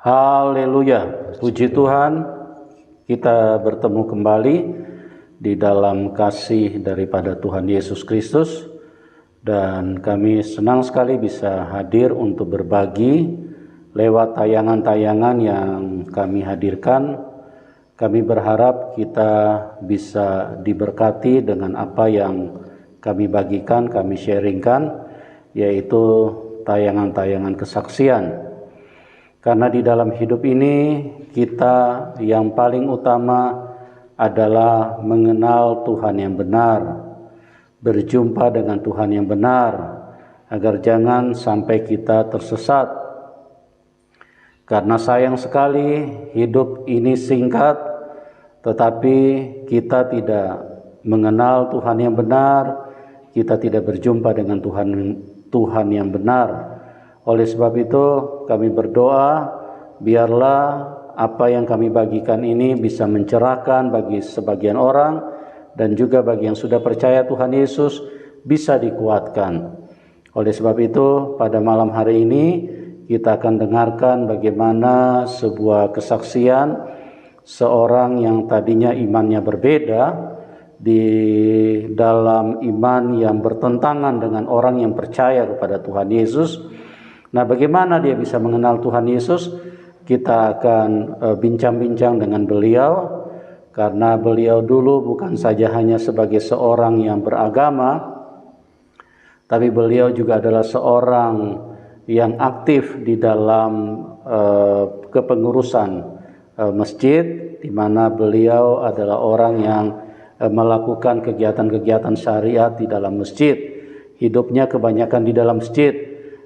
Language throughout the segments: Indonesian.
Haleluya, puji Tuhan, kita bertemu kembali di dalam kasih daripada Tuhan Yesus Kristus, dan kami senang sekali bisa hadir untuk berbagi lewat tayangan-tayangan yang kami hadirkan. Kami berharap kita bisa diberkati dengan apa yang kami bagikan, kami sharingkan, yaitu tayangan-tayangan kesaksian. Karena di dalam hidup ini kita yang paling utama adalah mengenal Tuhan yang benar, berjumpa dengan Tuhan yang benar, agar jangan sampai kita tersesat. Karena sayang sekali hidup ini singkat, tetapi kita tidak mengenal Tuhan yang benar, kita tidak berjumpa dengan Tuhan yang benar. Oleh sebab itu kami berdoa, biarlah apa yang kami bagikan ini bisa mencerahkan bagi sebagian orang, dan juga bagi yang sudah percaya Tuhan Yesus bisa dikuatkan. Oleh sebab itu pada malam hari ini kita akan dengarkan bagaimana sebuah kesaksian seorang yang tadinya imannya berbeda, di dalam iman yang bertentangan dengan orang yang percaya kepada Tuhan Yesus. Nah, bagaimana dia bisa mengenal Tuhan Yesus? Kita akan bincang-bincang dengan beliau, karena beliau dulu bukan saja hanya sebagai seorang yang beragama, tapi beliau juga adalah seorang yang aktif di dalam kepengurusan masjid, di mana beliau adalah orang yang melakukan kegiatan-kegiatan syariat di dalam masjid. Hidupnya kebanyakan di dalam masjid.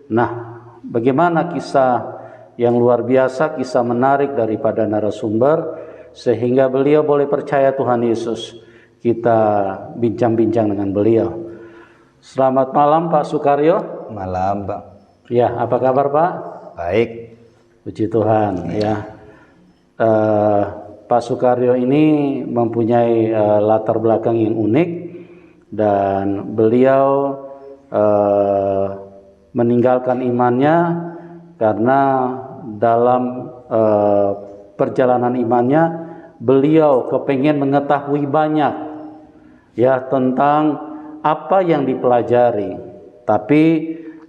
Nah, bagaimana kisah yang luar biasa, kisah menarik daripada narasumber, sehingga beliau boleh percaya Tuhan Yesus. Kita bincang-bincang dengan beliau. Selamat malam Pak Sukaryo. Malam Pak. Ya, apa kabar Pak? Baik. Puji Tuhan. Ya, Pak Sukaryo ini mempunyai latar belakang yang unik, dan beliau meninggalkan imannya karena dalam perjalanan imannya beliau kepengen mengetahui banyak ya tentang apa yang dipelajari. Tapi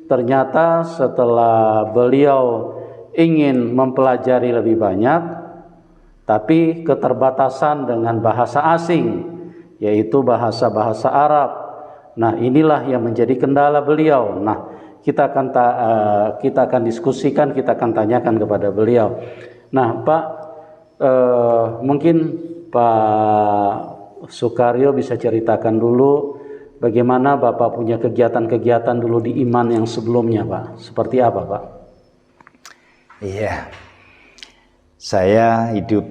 ternyata setelah beliau ingin mempelajari lebih banyak, tapi keterbatasan dengan bahasa asing, yaitu bahasa-bahasa Arab. Nah, inilah yang menjadi kendala beliau. Nah, kita akan diskusikan, kita akan tanyakan kepada beliau. Nah, Pak, mungkin Pak Sukaryo bisa ceritakan dulu bagaimana Bapak punya kegiatan-kegiatan dulu di iman yang sebelumnya, Pak. Seperti apa, Pak? Iya, saya hidup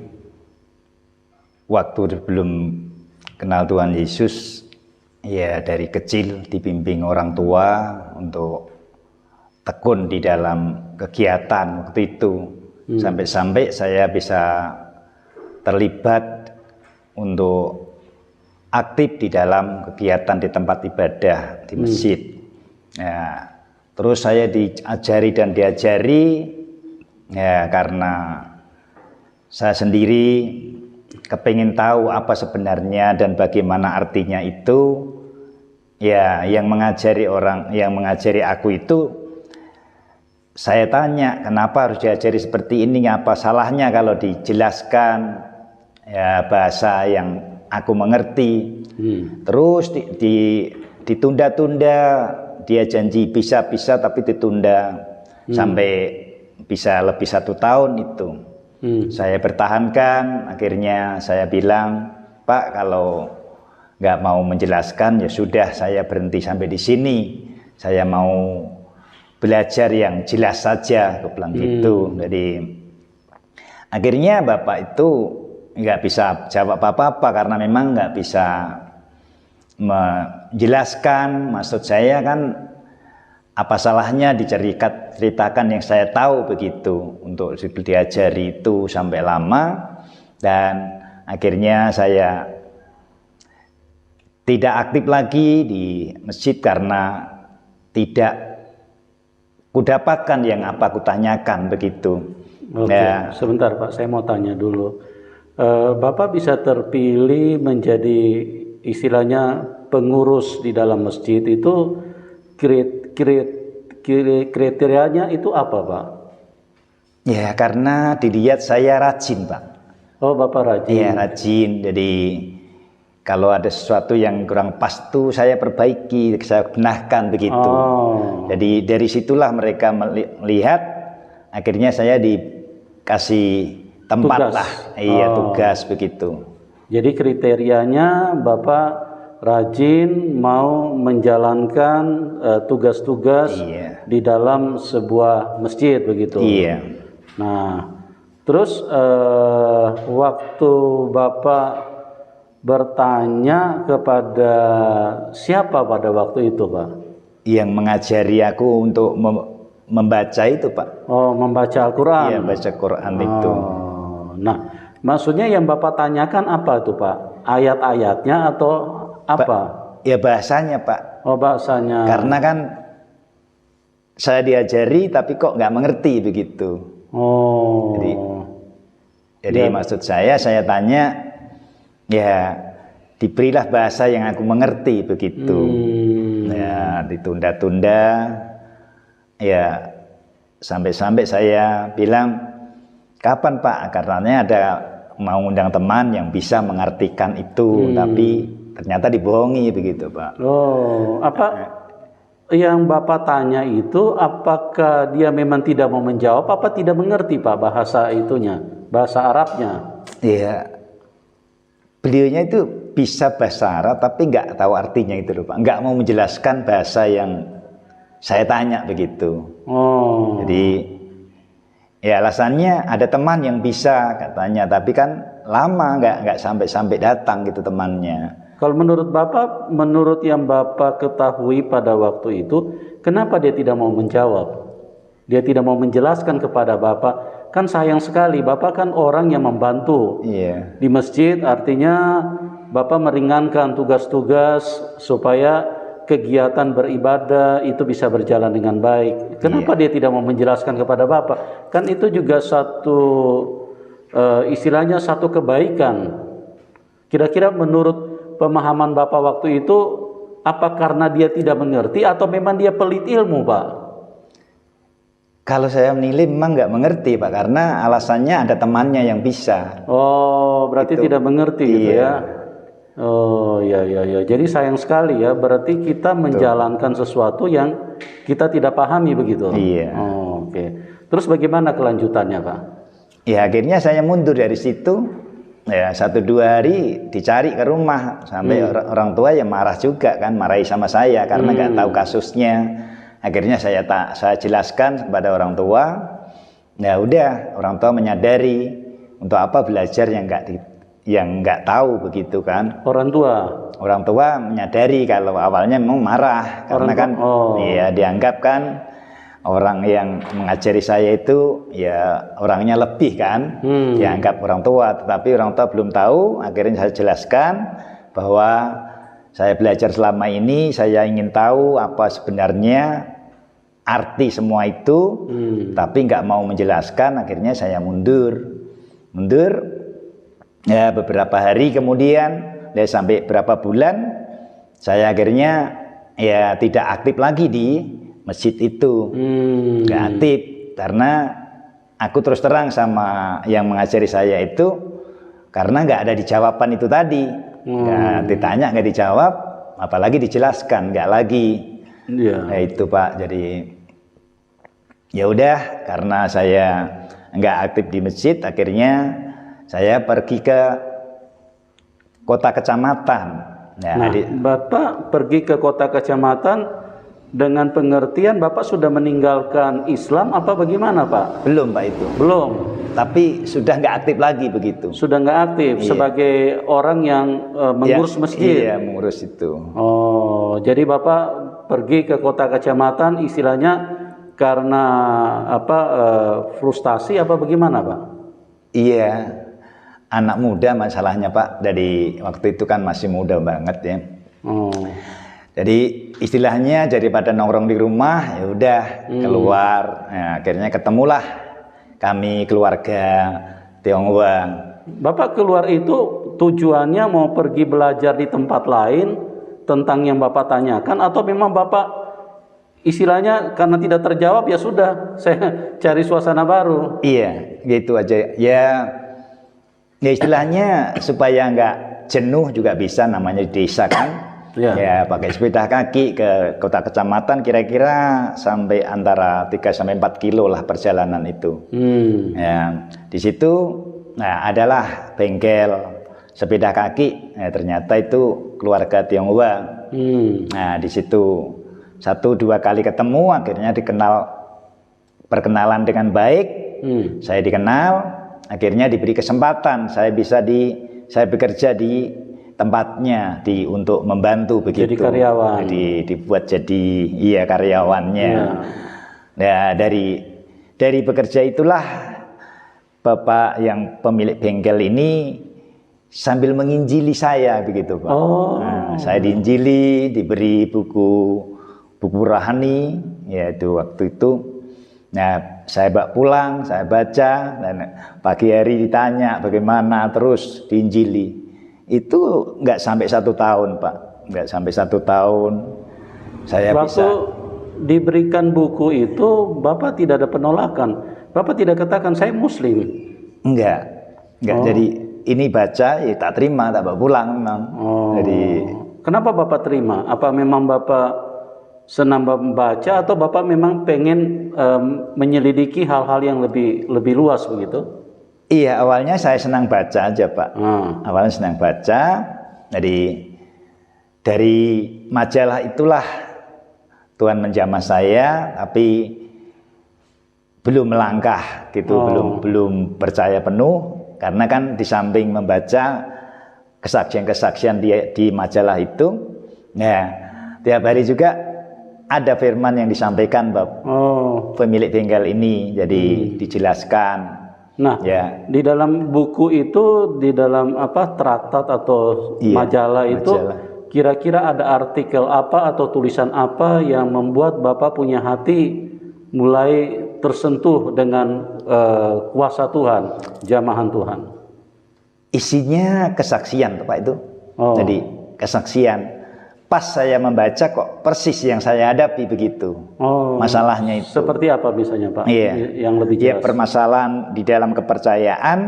waktu belum kenal Tuhan Yesus, ya dari kecil dibimbing orang tua untuk tekun di dalam kegiatan waktu itu. Sampai-sampai saya bisa terlibat untuk aktif di dalam kegiatan di tempat ibadah di masjid. Ya, terus saya diajari dan diajari, ya karena saya sendiri kepingin tahu apa sebenarnya dan bagaimana artinya itu. Ya, yang mengajari aku itu, saya tanya, kenapa harus diajari seperti ini? Apa salahnya kalau dijelaskan ya bahasa yang aku mengerti? Terus ditunda-tunda, dia janji bisa tapi ditunda sampai bisa lebih 1 tahun itu. Saya pertahankan, akhirnya saya bilang, Pak, kalau nggak mau menjelaskan ya sudah, saya berhenti sampai di sini. Saya mau belajar yang jelas saja, aku bilang gitu. Jadi akhirnya Bapak itu nggak bisa jawab apa-apa karena memang nggak bisa menjelaskan. Maksud saya kan, apa salahnya diceritakan yang saya tahu begitu, untuk diajari itu sampai lama. Dan akhirnya saya tidak aktif lagi di masjid karena tidak kudapatkan yang apa kutanyakan begitu. Oke, Ya, sebentar Pak, saya mau tanya dulu. Bapak bisa terpilih menjadi istilahnya pengurus di dalam masjid itu kriterianya itu apa Pak? ya karena dilihat saya rajin Pak. Oh Bapak rajin. Iya rajin, jadi kalau ada sesuatu yang kurang pas tuh saya perbaiki, saya benahkan begitu. Oh, Jadi dari situlah mereka melihat, akhirnya saya dikasih tempat tugas. lah, iya Oh. tugas begitu. Jadi kriterianya Bapak rajin mau menjalankan tugas-tugas Iya. di dalam sebuah masjid begitu. Iya. Nah, terus waktu Bapak bertanya kepada siapa pada waktu itu, Pak? Yang mengajari aku untuk membaca itu Pak. Oh, membaca Al-Quran. Iya baca Quran itu. Oh, nah, maksudnya yang Bapak tanyakan apa tuh, Pak? Ayat-ayatnya atau apa? Ya bahasanya Pak. Oh, bahasanya. Karena kan saya diajari tapi kok nggak mengerti begitu. Oh. Jadi Ya. maksud saya tanya, ya diberilah bahasa yang aku mengerti begitu. Ya ditunda-tunda, ya sampai-sampai saya bilang, kapan Pak? Karenanya ada mau undang teman yang bisa mengartikan itu, tapi ternyata dibohongi begitu Pak. Oh, apa yang Bapak tanya itu apakah dia memang tidak mau menjawab apa tidak mengerti Pak bahasa itunya, bahasa Arabnya? Iya. Beliaunya itu bisa bahasa Arab tapi nggak tahu artinya itu loh Pak. Nggak mau menjelaskan bahasa yang saya tanya begitu. Oh. Jadi ya alasannya ada teman yang bisa katanya, tapi kan lama nggak sampai datang gitu temannya. Kalau menurut Bapak, menurut yang Bapak ketahui pada waktu itu, kenapa dia tidak mau menjawab? Dia tidak mau menjelaskan kepada Bapak. Kan sayang sekali, Bapak kan orang yang membantu Iya. di masjid, artinya Bapak meringankan tugas-tugas supaya kegiatan beribadah itu bisa berjalan dengan baik. Kenapa dia tidak mau menjelaskan kepada Bapak? Kan itu juga satu istilahnya satu kebaikan. Kira-kira menurut pemahaman Bapak waktu itu, apa karena dia tidak mengerti atau memang dia pelit ilmu, Pak? Kalau saya menilai memang nggak mengerti Pak, karena alasannya ada temannya yang bisa. Oh, berarti Itu. tidak mengerti gitu Iya. ya. Oh, ya. Jadi sayang sekali ya, berarti kita menjalankan sesuatu yang kita tidak pahami begitu. Iya. Oh, oke. Terus bagaimana kelanjutannya, Pak? Ya akhirnya saya mundur dari situ. Ya 1-2 hari dicari ke rumah sampai orang tua ya marah juga kan, marahi sama saya karena nggak tahu kasusnya. Akhirnya saya jelaskan kepada orang tua. Ya udah, orang tua menyadari untuk apa belajar yang nggak tahu begitu kan. Orang tua menyadari kalau awalnya memang marah karena kan ya dianggap kan orang yang mengajari saya itu ya orangnya lebih kan, dianggap orang tua, tetapi orang tua belum tahu. Akhirnya saya jelaskan bahwa saya belajar selama ini, saya ingin tahu apa sebenarnya arti semua itu, tapi nggak mau menjelaskan. Akhirnya saya mundur ya beberapa hari kemudian, ya sampai berapa bulan saya akhirnya ya tidak aktif lagi di masjid itu. Nggak aktif karena aku terus terang sama yang mengajari saya itu, karena nggak ada di jawaban itu tadi. Nggak ditanya nggak dijawab, apalagi dijelaskan nggak lagi. Nah itu Pak, jadi ya udah, karena saya nggak aktif di masjid, akhirnya saya pergi ke kota kecamatan. Nah, Bapak pergi ke kota kecamatan dengan pengertian Bapak sudah meninggalkan Islam apa bagaimana Pak? Belum Pak itu. Belum. Tapi sudah nggak aktif lagi begitu. Sudah nggak aktif sebagai orang yang mengurus masjid. Iya, mengurus itu. Oh, jadi Bapak pergi ke kota kecamatan istilahnya karena apa frustasi apa bagaimana Pak? Iya, anak muda masalahnya Pak. Dari waktu itu kan masih muda banget ya. Jadi istilahnya daripada nongkrong di rumah ya udah keluar. Nah, akhirnya ketemulah kami keluarga Tionghoa. Bapak keluar itu tujuannya mau pergi belajar di tempat lain tentang yang Bapak tanyakan, atau memang Bapak istilahnya karena tidak terjawab ya sudah, saya cari suasana baru? Iya, gitu aja. Ya istilahnya supaya nggak jenuh juga bisa, namanya di desa kan. Ya pakai sepeda kaki ke kota kecamatan kira-kira sampai antara 3 sampai 4 kilo lah perjalanan itu. Ya, di situ adalah bengkel sepeda kaki. Ternyata itu keluarga Tionghoa. Nah, di situ 1-2 kali ketemu, akhirnya perkenalan dengan baik. Saya dikenal, akhirnya diberi kesempatan saya bekerja di tempatnya untuk membantu begitu. Jadi karyawan. Dibuat jadi karyawannya. Nah, dari bekerja itulah Bapak yang pemilik bengkel ini sambil menginjili saya begitu, Pak. Saya diinjili, diberi buku rohani, yaitu waktu itu. Nah, saya bawa pulang, saya baca, dan pagi hari ditanya bagaimana, terus diinjili. Itu nggak sampai 1 tahun, Pak. Nggak sampai 1 tahun. Saya waktu bisa diberikan buku itu, Bapak tidak ada penolakan. Bapak tidak katakan saya Muslim. Enggak. Jadi ini baca, ya tak terima, tak bawa pulang memang. Jadi kenapa Bapak terima? Apa memang Bapak senang membaca, atau Bapak memang pengen menyelidiki hal-hal yang lebih luas begitu? Iya, awalnya saya senang baca aja, Pak. Awalnya senang baca. Jadi dari majalah itulah Tuhan menjamah saya, tapi belum melangkah gitu, belum percaya penuh, karena kan di samping membaca kesaksian-kesaksian di majalah itu, ya tiap hari juga ada firman yang disampaikan Bapak pemilik bengkel ini, jadi dijelaskan. Nah, di dalam buku itu, di dalam traktat atau majalah itu, kira-kira ada artikel apa atau tulisan apa yang membuat Bapak punya hati mulai tersentuh dengan kuasa Tuhan, jamahan Tuhan? Isinya kesaksian, Pak, itu. Jadi kesaksian. Pas saya membaca kok persis yang saya hadapi begitu. Masalahnya itu. Seperti apa misalnya, Pak? Yang lebih jelas. Permasalahan di dalam kepercayaan.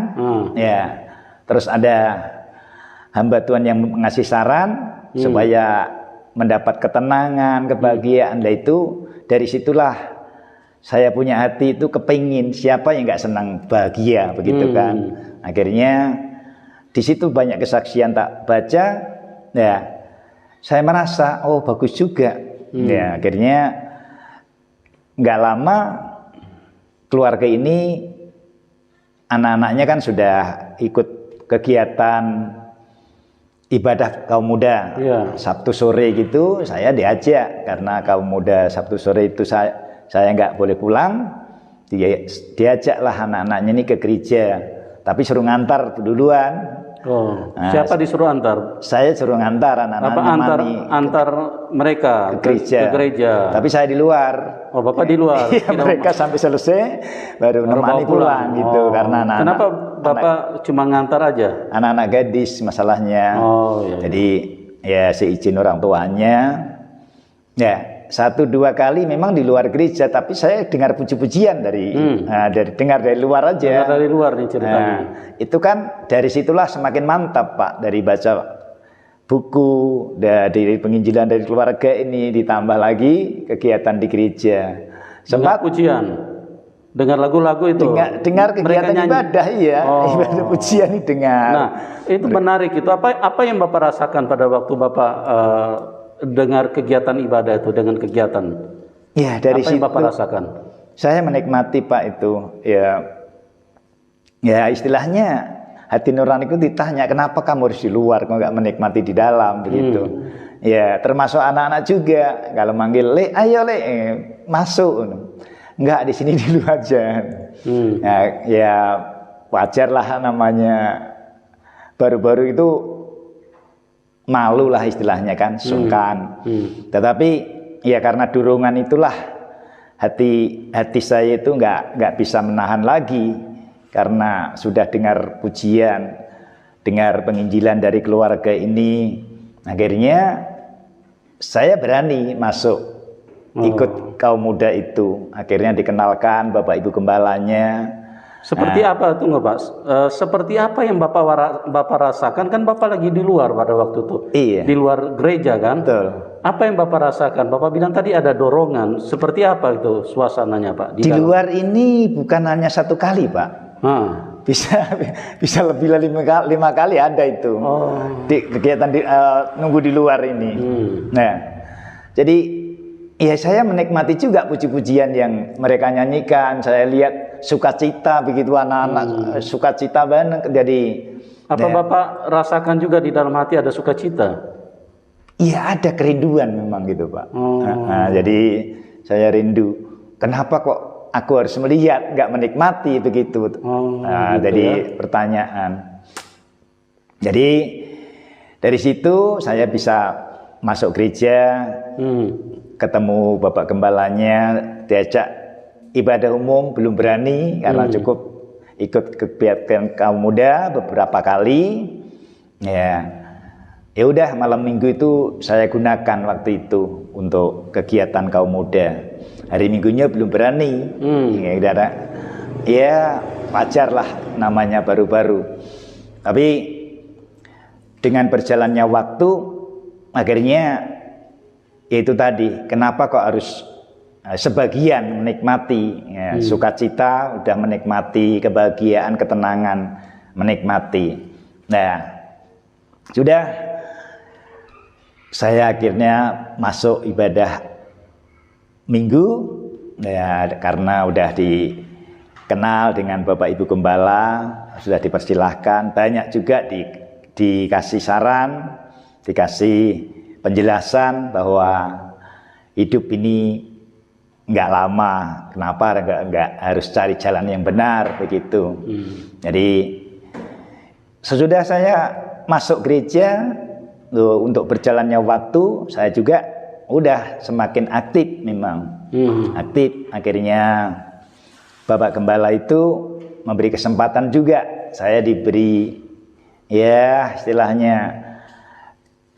Terus ada hamba Tuhan yang mengasih saran supaya mendapat ketenangan, kebahagiaan. Itu dari situlah saya punya hati itu kepingin, siapa yang nggak senang bahagia begitu kan. Akhirnya di situ banyak kesaksian tak baca, saya merasa bagus juga. Akhirnya nggak lama keluarga ini, anak-anaknya kan sudah ikut kegiatan ibadah kaum muda. Sabtu sore gitu saya diajak, karena kaum muda Sabtu sore itu saya nggak boleh pulang, diajaklah anak-anaknya ini ke gereja, tapi suruh ngantar duluan. Siapa disuruh antar? Saya suruh ngantar anak-anak. Antar mereka ke gereja. Tapi saya di luar. Bapak di luar. Mereka sampai selesai baru nemani pulang gitu, karena anak-anak. Kenapa Bapak cuma ngantar aja? Anak-anak gadis masalahnya. Jadi seizin orang tuanya. 1-2 kali memang di luar gereja, tapi saya dengar puji-pujian dengar dari luar aja. Dengar dari luar nih ceritanya. Itu kan dari situlah semakin mantap, Pak, dari baca buku, dari penginjilan dari keluarga ini, ditambah lagi kegiatan di gereja. Sempat pujian, dengar lagu-lagu itu. Dengar kegiatan ibadah, ibadah pujian ini dengar. Nah, itu menarik itu. Apa yang Bapak rasakan pada waktu Bapak dengar kegiatan ibadah itu, dengan kegiatan? Dari apa yang situ Bapak rasakan? Saya menikmati, Pak, itu. Ya istilahnya hati nurani itu ditanya, kenapa kamu harus di luar, kok nggak menikmati di dalam begitu. Termasuk anak-anak juga, kalau manggil Le, ayo Le, masuk. Enggak, di sini dulu aja. Wajar lah, namanya baru-baru itu malu lah istilahnya kan, sungkan. Tetapi karena dorongan itulah hati saya itu nggak bisa menahan lagi karena sudah dengar pujian, dengar penginjilan dari keluarga ini. Akhirnya saya berani masuk ikut kaum muda itu. Akhirnya dikenalkan Bapak Ibu gembalanya. Seperti apa tuh nggak Pak? Seperti apa yang Bapak rasakan? Kan Bapak lagi di luar pada waktu itu. Iya. Di luar gereja kan? Betul. Apa yang Bapak rasakan? Bapak bilang tadi ada dorongan. Seperti apa itu suasananya Pak? Di luar ini bukan hanya satu kali Pak. Bisa lebih dari 5 kali ada itu. Di kegiatan nunggu di luar ini. Nah, jadi ya saya menikmati juga puji-pujian yang mereka nyanyikan. Saya lihat sukacita begitu anak-anak sukacita banget. Jadi apa Bapak rasakan juga di dalam hati ada sukacita? Iya, ada kerinduan memang gitu Pak. Jadi saya rindu. Kenapa kok aku harus melihat, nggak menikmati begitu? Gitu jadi ya? Pertanyaan. Jadi dari situ saya bisa masuk gereja, ketemu Bapak gembalanya, diajak ibadah umum belum berani karena cukup ikut kegiatan kaum muda beberapa kali. Ya udah malam minggu itu saya gunakan waktu itu untuk kegiatan kaum muda. Hari minggunya belum berani. Ya wajar lah namanya baru-baru. Tapi dengan berjalannya waktu akhirnya yaitu tadi, kenapa kok harus sebagian menikmati sukacita, udah menikmati kebahagiaan, ketenangan, menikmati. Nah, sudah saya akhirnya masuk ibadah minggu karena udah dikenal dengan Bapak Ibu Gembala, sudah dipersilahkan, banyak juga dikasih saran, dikasih penjelasan bahwa hidup ini nggak lama, kenapa nggak harus cari jalan yang benar begitu. Jadi sesudah saya masuk gereja, untuk berjalannya waktu saya juga udah semakin aktif memang. Aktif. Akhirnya Bapak Gembala itu memberi kesempatan juga saya diberi ya istilahnya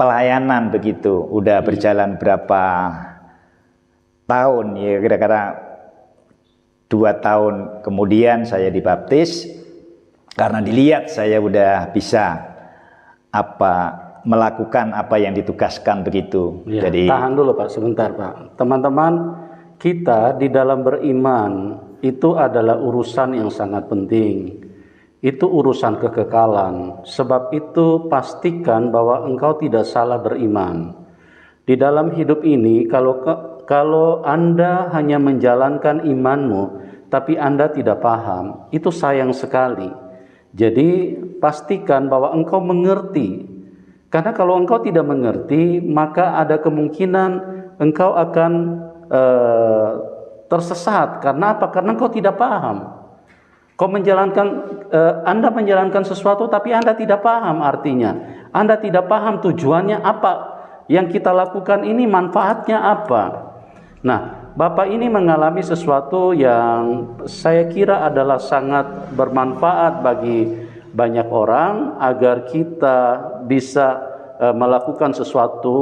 pelayanan begitu. Udah berjalan berapa tahun ya, kira-kira 2 tahun kemudian saya dibaptis karena dilihat saya udah bisa melakukan apa yang ditugaskan begitu. Ya, jadi tahan dulu Pak sebentar Pak. Teman-teman, kita di dalam beriman itu adalah urusan yang sangat penting. Itu urusan kekekalan. Sebab itu pastikan bahwa engkau tidak salah beriman. Di dalam hidup ini kalau Anda hanya menjalankan imanmu tapi Anda tidak paham, itu sayang sekali. Jadi pastikan bahwa engkau mengerti. Karena kalau engkau tidak mengerti, maka ada kemungkinan engkau akan tersesat. Karena apa? Karena engkau tidak paham. Anda menjalankan sesuatu tapi Anda tidak paham artinya. Anda tidak paham tujuannya apa. Yang kita lakukan ini manfaatnya apa. Nah, Bapak ini mengalami sesuatu yang saya kira adalah sangat bermanfaat bagi banyak orang agar kita bisa melakukan sesuatu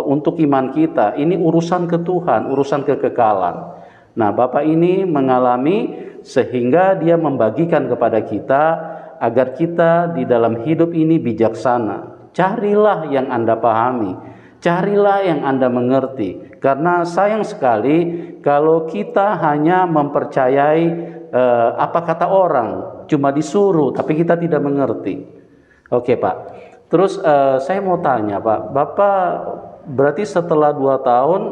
untuk iman kita. Ini urusan ke Tuhan, urusan kekekalan. Nah, Bapak ini mengalami sehingga dia membagikan kepada kita agar kita di dalam hidup ini bijaksana. Carilah yang Anda pahami, carilah yang Anda mengerti. Karena sayang sekali kalau kita hanya mempercayai apa kata orang, cuma disuruh tapi kita tidak mengerti. Oke Pak, terus saya mau tanya Pak, Bapak berarti setelah 2 tahun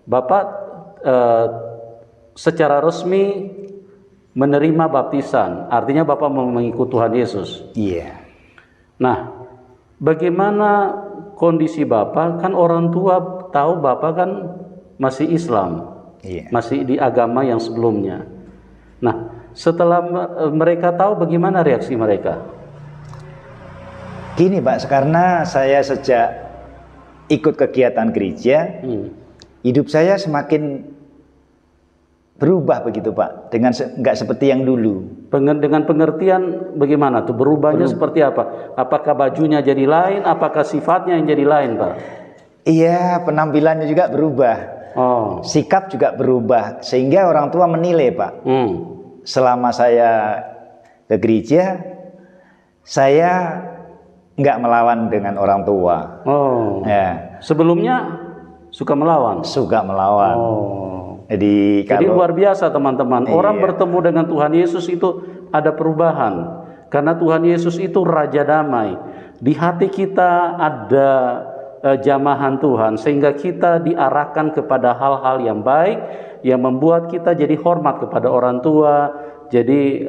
Bapak secara resmi menerima baptisan, artinya Bapak mau mengikut Tuhan Yesus. Iya. Nah, bagaimana kondisi Bapak? Kan orang tua tahu Bapak kan masih Islam, masih di agama yang sebelumnya. Nah, setelah mereka tahu, bagaimana reaksi mereka? Gini Pak, karena saya sejak ikut kegiatan gereja, hidup saya semakin berubah begitu Pak, dengan nggak seperti yang dulu. Dengan pengertian bagaimana tuh berubahnya seperti apa? Apakah bajunya jadi lain? Apakah sifatnya yang jadi lain, Pak? Iya, penampilannya juga berubah. Oh, Sikap juga berubah, sehingga orang tua menilai Pak. Selama saya ke gereja, saya nggak melawan dengan orang tua. oh. Ya, Sebelumnya suka melawan. suka melawan. Oh. Jadi Jadi kalau luar biasa teman-teman. Orang Iya. bertemu dengan Tuhan Yesus itu ada perubahan. Karena Tuhan Yesus itu Raja Damai. Di hati kita ada jamahan Tuhan. Sehingga kita diarahkan kepada hal-hal yang baik. Yang membuat kita jadi hormat kepada orang tua. Jadi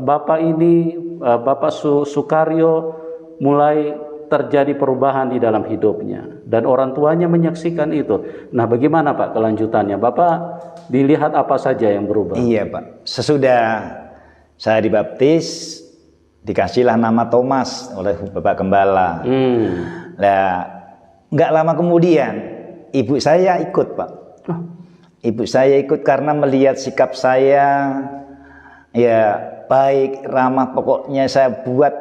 Bapak ini, Bapak Sukaryo mulai terjadi perubahan di dalam hidupnya. Dan orang tuanya menyaksikan itu. Nah, bagaimana Pak kelanjutannya? Bapak dilihat apa saja yang berubah? Iya Pak, sesudah saya dibaptis, dikasihlah nama Thomas oleh Bapak Gembala. Nah, nggak lama kemudian ibu saya ikut Pak. Ibu saya ikut karena melihat sikap saya ya baik, ramah, pokoknya saya buat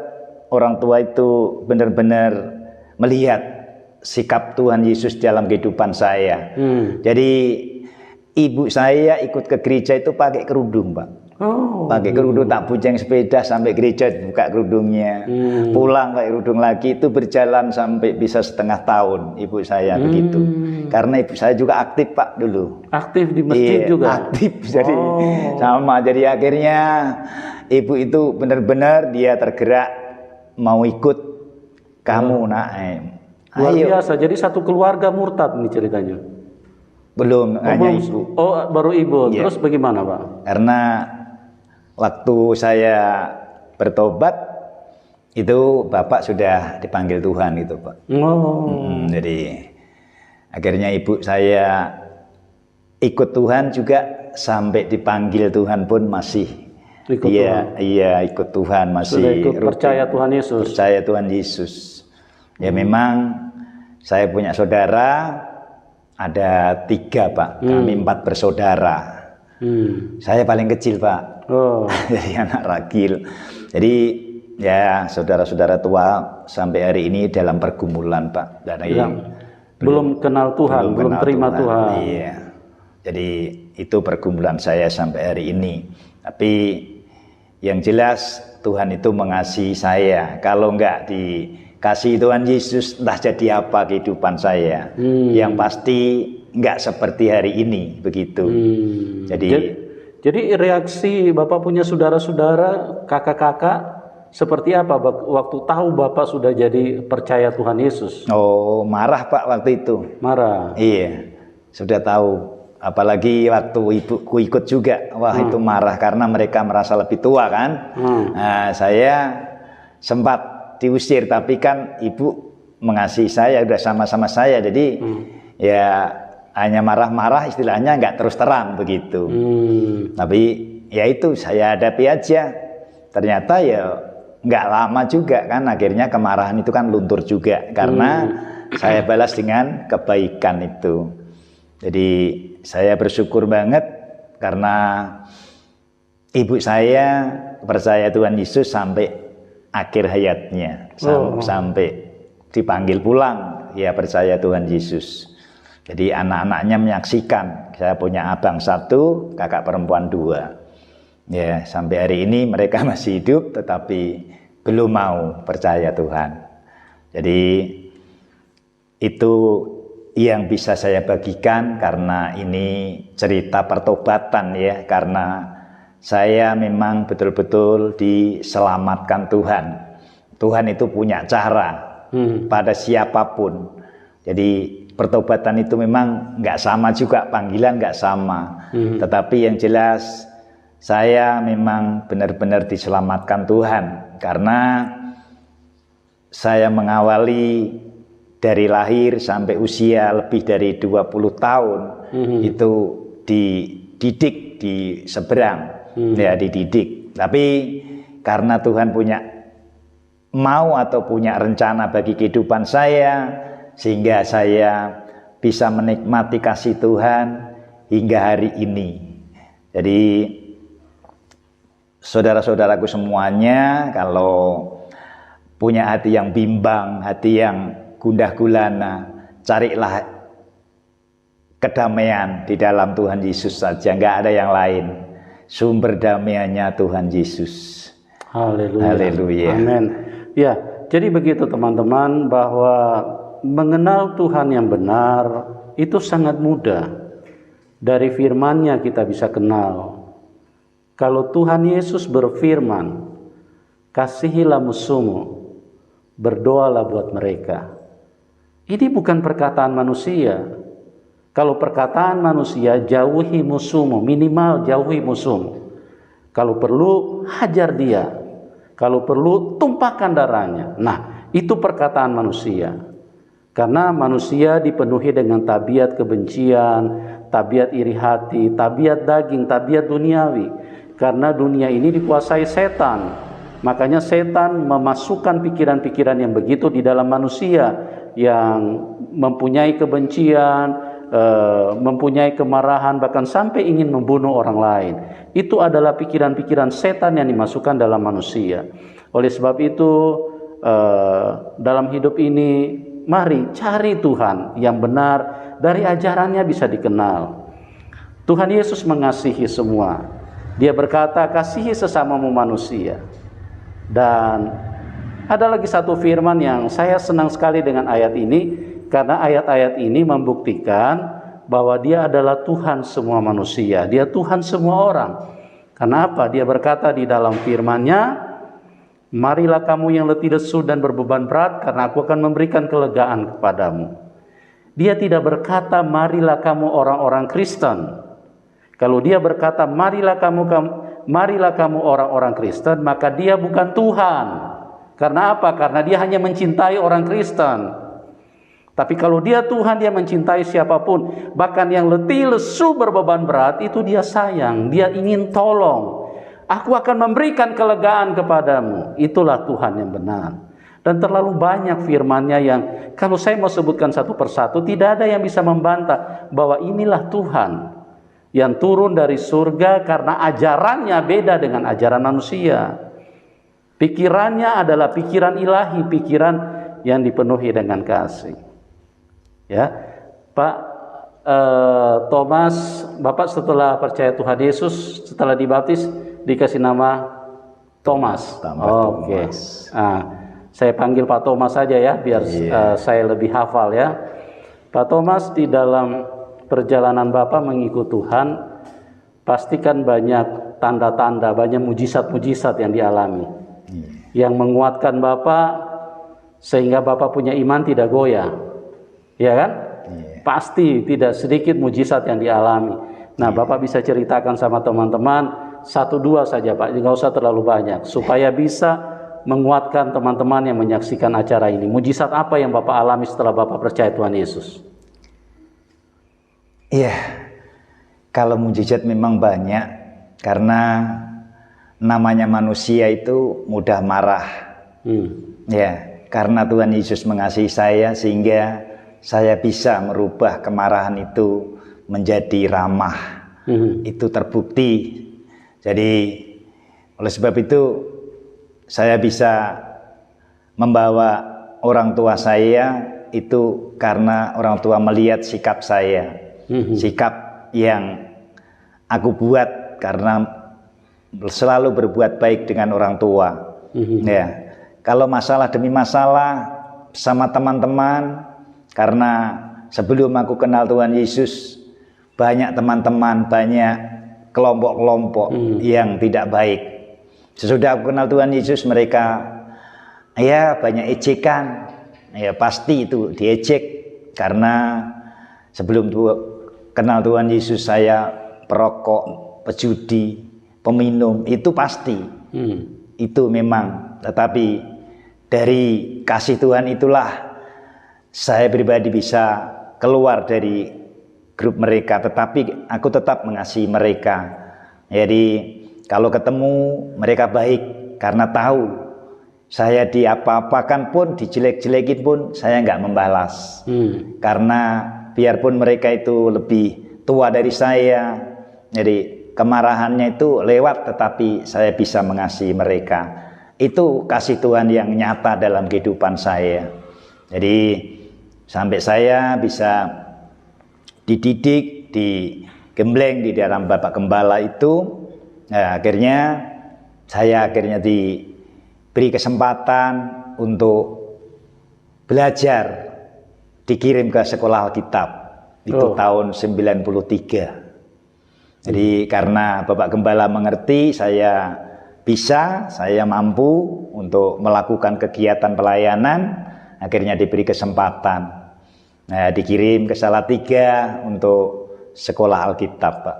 orang tua itu benar-benar melihat sikap Tuhan Yesus dalam kehidupan saya. Jadi ibu saya ikut ke gereja itu pakai kerudung Pak. Pakai kerudung, tak bonceng sepeda sampai gereja, buka kerudungnya. Pulang pakai kerudung lagi, itu berjalan sampai bisa setengah tahun ibu saya begitu. Karena ibu saya juga aktif Pak dulu. Aktif di masjid Iya, juga? aktif, jadi sama. Jadi akhirnya ibu itu benar-benar dia tergerak mau ikut kamu Naim. Luar Ayo. biasa. Jadi satu keluarga murtad nih ceritanya. Belum, hanya belum. ibu. Oh, baru ibu. Iya. Terus bagaimana Pak? Karena waktu saya bertobat itu Bapak sudah dipanggil Tuhan gitu Pak. Jadi akhirnya ibu saya ikut Tuhan juga sampai dipanggil Tuhan pun masih Ikut Tuhan. Iya, ikut Tuhan masih. Sudah ikut rutin. percaya Tuhan Yesus. Percaya Tuhan Yesus. Ya memang saya punya saudara ada 3 Pak. Kami 4 bersaudara. Saya paling kecil Pak. Jadi anak ragil. Jadi ya saudara-saudara tua sampai hari ini dalam pergumulan Pak. Dari belum kenal Tuhan, belum terima Tuhan. Iya. Jadi itu pergumulan saya sampai hari ini. Tapi yang jelas Tuhan itu mengasihi saya. Kalau enggak dikasih Tuhan Yesus, entah jadi apa kehidupan saya. Yang pasti enggak seperti hari ini, begitu. Jadi reaksi Bapak punya saudara-saudara, kakak-kakak, seperti apa waktu tahu Bapak sudah jadi percaya Tuhan Yesus? Oh, marah Pak waktu itu. Marah? Iya, sudah tahu. Apalagi waktu ibuku ikut juga, wah itu marah karena mereka merasa lebih tua kan. Nah, saya sempat diusir, tapi kan ibu mengasihi saya, udah sama-sama saya, jadi ya hanya marah-marah, istilahnya nggak terus terang begitu. Tapi ya itu saya hadapi aja. Ternyata ya nggak lama juga kan, akhirnya kemarahan itu kan luntur juga karena saya balas dengan kebaikan itu. Jadi saya bersyukur banget karena ibu saya percaya Tuhan Yesus sampai akhir hayatnya, sampai dipanggil pulang, ya percaya Tuhan Yesus. Jadi anak-anaknya menyaksikan. Saya punya abang 1, kakak perempuan 2. Ya sampai hari ini mereka masih hidup, tetapi belum mau percaya Tuhan. Jadi itu yang bisa saya bagikan karena ini cerita pertobatan ya, karena saya memang betul-betul diselamatkan Tuhan. Tuhan itu punya cara pada siapapun. Jadi pertobatan itu memang nggak sama juga, panggilan nggak sama. Tetapi yang jelas saya memang benar-benar diselamatkan Tuhan karena saya mengawali dari lahir sampai usia lebih dari 20 tahun itu dididik di seberang, ya dididik. Tapi karena Tuhan punya mau atau punya rencana bagi kehidupan saya, sehingga saya bisa menikmati kasih Tuhan hingga hari ini. Jadi saudara-saudaraku semuanya, kalau punya hati yang bimbang, hati yang gundah gulana, carilah kedamaian di dalam Tuhan Yesus saja, nggak ada yang lain. Sumber damaiannya Tuhan Yesus. Haleluya. Haleluya. Amin. Ya, jadi begitu teman-teman, bahwa mengenal Tuhan yang benar itu sangat mudah. Dari firman-Nya kita bisa kenal. Kalau Tuhan Yesus berfirman, kasihilah musuhmu, berdoalah buat mereka. Ini bukan perkataan manusia. Kalau perkataan manusia, jauhi musuhmu, minimal jauhi musuhmu. Kalau perlu, hajar dia. Kalau perlu, tumpahkan darahnya. Nah, itu perkataan manusia. Karena manusia dipenuhi dengan tabiat kebencian, tabiat iri hati, tabiat daging, tabiat duniawi. Karena dunia ini dikuasai setan. Makanya setan memasukkan pikiran-pikiran yang begitu di dalam manusia, yang mempunyai kebencian, mempunyai kemarahan, bahkan sampai ingin membunuh orang lain. Itu adalah pikiran-pikiran setan yang dimasukkan dalam manusia. Oleh sebab itu, dalam hidup ini, mari cari Tuhan yang benar. Dari ajarannya bisa dikenal. Tuhan Yesus mengasihi semua. Dia berkata, kasihi sesamamu manusia. Dan ada lagi satu firman yang saya senang sekali dengan ayat ini, karena ayat-ayat ini membuktikan bahwa Dia adalah Tuhan semua manusia. Dia Tuhan semua orang. Kenapa? Dia berkata di dalam firman-Nya, marilah kamu yang letih lesu dan berbeban berat, karena aku akan memberikan kelegaan kepadamu. Dia tidak berkata, marilah kamu orang-orang Kristen. Kalau dia berkata, marilah kamu orang-orang Kristen, maka dia bukan Tuhan. Karena apa? Karena dia hanya mencintai orang Kristen. Tapi kalau dia Tuhan, dia mencintai siapapun. Bahkan yang letih lesu berbeban berat, itu dia sayang. Dia ingin tolong. Aku akan memberikan kelegaan kepadamu. Itulah Tuhan yang benar. Dan terlalu banyak firman-Nya yang kalau saya mau sebutkan satu persatu, tidak ada yang bisa membantah bahwa inilah Tuhan yang turun dari surga, karena ajarannya beda dengan ajaran manusia. Pikirannya adalah pikiran ilahi, pikiran yang dipenuhi dengan kasih. Ya, Pak Thomas, Bapak setelah percaya Tuhan Yesus, setelah dibaptis dikasih nama Thomas. Oke. Nah, saya panggil Pak Thomas saja ya, biar saya lebih hafal ya. Pak Thomas, di dalam perjalanan Bapak mengikut Tuhan, pastikan banyak tanda-tanda, banyak mujizat-mujizat yang dialami. Yang menguatkan Bapak, sehingga Bapak punya iman tidak goyah. Ya kan? Pasti tidak sedikit mujizat yang dialami. Nah, Bapak bisa ceritakan sama teman-teman, 1-2 saja Pak, nggak usah terlalu banyak, supaya bisa menguatkan teman-teman yang menyaksikan acara ini. Mujizat apa yang Bapak alami setelah Bapak percaya Tuhan Yesus? Iya, kalau mujizat memang banyak, karena namanya manusia itu mudah marah. Ya, karena Tuhan Yesus mengasihi saya, sehingga saya bisa merubah kemarahan itu menjadi ramah. Itu terbukti. Jadi oleh sebab itu, saya bisa membawa orang tua saya itu karena orang tua melihat sikap saya. Sikap yang aku buat karena selalu berbuat baik dengan orang tua. Ya, kalau masalah demi masalah sama teman-teman, karena sebelum aku kenal Tuhan Yesus, banyak teman-teman, banyak kelompok-kelompok yang tidak baik. Sesudah aku kenal Tuhan Yesus, mereka ya banyak ejekan. Ya pasti itu diejek, karena sebelum kenal Tuhan Yesus saya perokok, pejudi, peminum, itu pasti. Itu memang. Tetapi dari kasih Tuhan itulah saya pribadi bisa keluar dari grup mereka, tetapi aku tetap mengasihi mereka. Jadi kalau ketemu mereka baik, karena tahu saya diapa-apakan pun, dijelek-jelekin pun saya nggak membalas. Karena biarpun mereka itu lebih tua dari saya, jadi kemarahannya itu lewat, tetapi saya bisa mengasihi mereka. Itu kasih Tuhan yang nyata dalam kehidupan saya. Jadi sampai saya bisa dididik, digembleng di dalam Bapak Gembala itu, akhirnya saya diberi kesempatan untuk belajar, dikirim ke sekolah Alkitab itu tahun 93. Jadi karena Bapak Gembala mengerti saya mampu untuk melakukan kegiatan pelayanan, akhirnya diberi kesempatan. Dikirim ke Salatiga untuk sekolah Alkitab, Pak.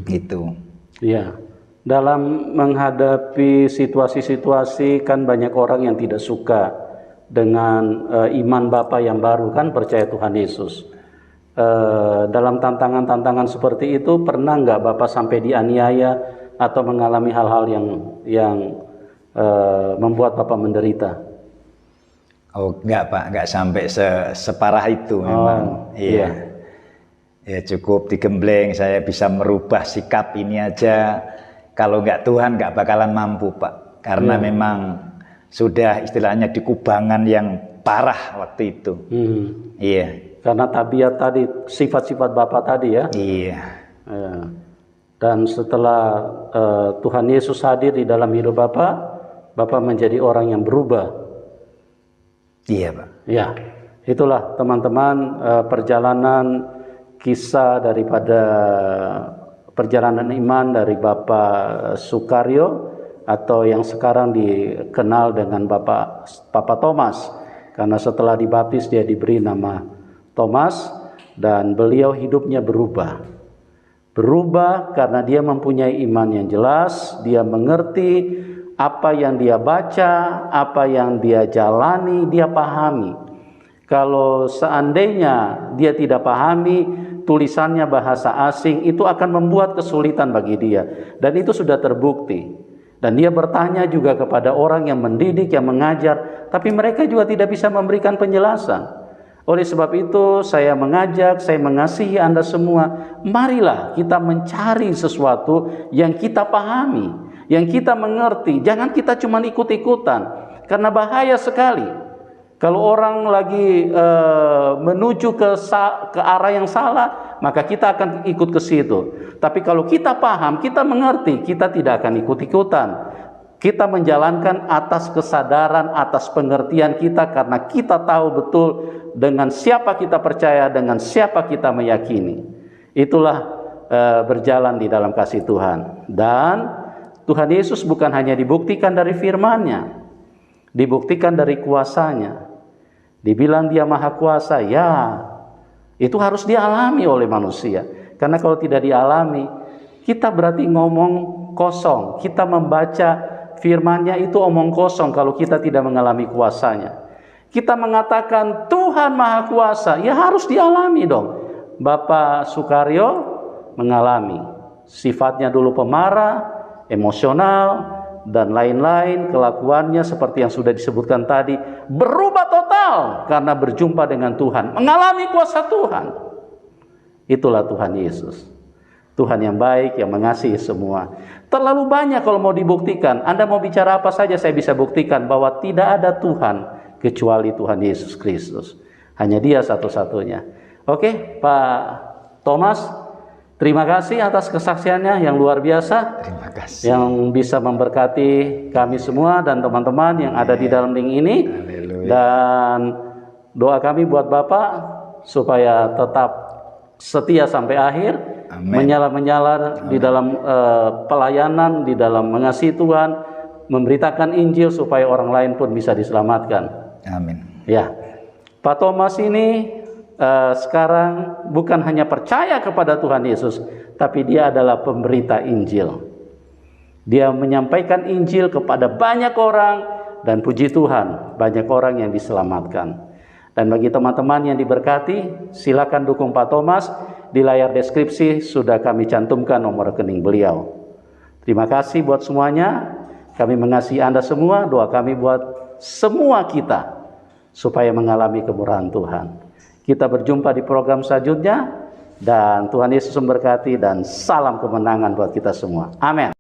Gitu. Ya. Dalam menghadapi situasi-situasi kan banyak orang yang tidak suka dengan iman Bapak yang baru, kan percaya Tuhan Yesus. Dalam tantangan-tantangan seperti itu pernah nggak Bapak sampai dianiaya atau mengalami hal-hal yang membuat Bapak menderita? Oh enggak, Pak, enggak sampai separah itu memang. Iya. Ya cukup digembleng, saya bisa merubah sikap ini aja. Kalau enggak Tuhan enggak bakalan mampu, Pak. Karena memang sudah istilahnya di kubangan yang parah waktu itu. Iya. Karena tabiat tadi, sifat-sifat Bapak tadi ya. Iya. Dan setelah Tuhan Yesus hadir di dalam hidup Bapak, Bapak menjadi orang yang berubah. Iya, Pak. Ya, itulah teman-teman perjalanan kisah daripada perjalanan iman dari Bapak Sukaryo, atau yang sekarang dikenal dengan Bapak Thomas, karena setelah dibaptis dia diberi nama Thomas, dan beliau hidupnya berubah karena dia mempunyai iman yang jelas. Dia mengerti apa yang dia baca, apa yang dia jalani, dia pahami. Kalau seandainya dia tidak pahami, tulisannya bahasa asing, itu akan membuat kesulitan bagi dia. Dan itu sudah terbukti. Dan dia bertanya juga kepada orang yang mendidik, yang mengajar, tapi mereka juga tidak bisa memberikan penjelasan. Oleh sebab itu saya mengajak, saya mengasihi Anda semua, marilah kita mencari sesuatu yang kita pahami, yang kita mengerti. Jangan kita cuma ikut-ikutan, karena bahaya sekali. Kalau orang lagi menuju ke arah yang salah, maka kita akan ikut ke situ. Tapi kalau kita paham, kita mengerti, kita tidak akan ikut-ikutan. Kita menjalankan atas kesadaran, atas pengertian kita, karena kita tahu betul dengan siapa kita percaya, dengan siapa kita meyakini. Itulah berjalan di dalam kasih Tuhan. Dan Tuhan Yesus bukan hanya dibuktikan dari firman-Nya, dibuktikan dari kuasanya. Dibilang dia maha kuasa, ya itu harus dialami oleh manusia. Karena kalau tidak dialami, kita berarti ngomong kosong. Kita membaca firman-Nya itu omong kosong kalau kita tidak mengalami kuasanya. Kita mengatakan Tuhan maha kuasa, ya harus dialami dong. Bapak Sukaryo mengalami. Sifatnya dulu pemarah, emosional, dan lain-lain. Kelakuannya seperti yang sudah disebutkan tadi, berubah total karena berjumpa dengan Tuhan, mengalami kuasa Tuhan. Itulah Tuhan Yesus, Tuhan yang baik, yang mengasihi semua. Terlalu banyak kalau mau dibuktikan. Anda mau bicara apa saja saya bisa buktikan bahwa tidak ada Tuhan kecuali Tuhan Yesus Kristus. Hanya Dia satu-satunya. Oke, Pak Thomas, terima kasih atas kesaksiannya yang luar biasa. Terima kasih. Yang bisa memberkati kami semua dan teman-teman yang ada di dalam link ini. Haleluya. Dan doa kami buat Bapak supaya tetap setia sampai akhir. Menyala-menyala di dalam pelayanan, di dalam mengasihi Tuhan, memberitakan Injil supaya orang lain pun bisa diselamatkan. Amin. Ya, Pak Thomas ini sekarang bukan hanya percaya kepada Tuhan Yesus, tapi dia adalah pemberita Injil. Dia menyampaikan Injil kepada banyak orang, dan puji Tuhan, banyak orang yang diselamatkan. Dan bagi teman-teman yang diberkati, silakan dukung Pak Thomas. Di layar deskripsi sudah kami cantumkan nomor rekening beliau. Terima kasih buat semuanya. Kami mengasihi Anda semua. Doa kami buat semua kita supaya mengalami kemurahan Tuhan. Kita berjumpa di program selanjutnya. Dan Tuhan Yesus memberkati dan salam kemenangan buat kita semua. Amin.